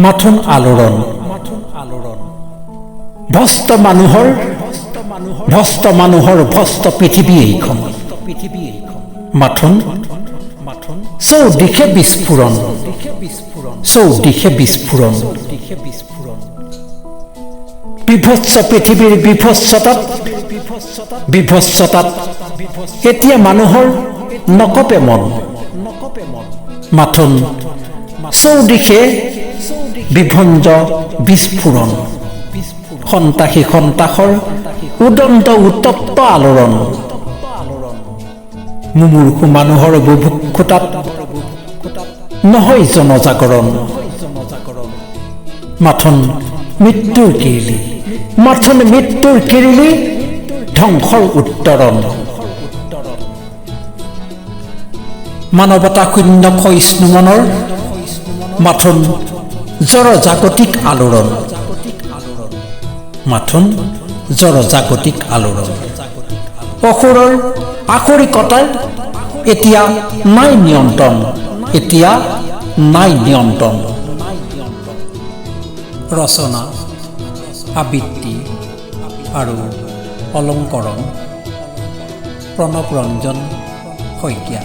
মাথোন আলোড়ন ভস্ত মানুহৰ ভস্ত পৃথিৱী এইখন মাথোন চৌদিশে বিস্ফোৰণ বিভৎস পৃথিৱীৰ বিভৎসতাত এতিয়া মানুহৰ নকপে মন মাথোন চৌদিশে বিভঞ্জ বিস্ফোৰণ সন্তাসৰ উদন্ত উত্তপ্ত আলোড়ন মুমূৰ্ষু মানুহৰ বুভুক্ষতাত নহয় জনজাগৰণ মাথোন মৃত্যুৰ কিৰিলি ধ্বংসৰ উত্তৰণ মানৱতা শূন্য ক্ষয়িষ্ণু মনৰ মাথোন জড়জাগতিক আলোড়ন অসুৰৰ আখৰিকতাৰ এতিয়া নাই নিয়ন্ত্ৰণ ৰচনা আবৃত্তি আৰু অলংকৰণ প্ৰণৱ ৰঞ্জন শইকীয়া।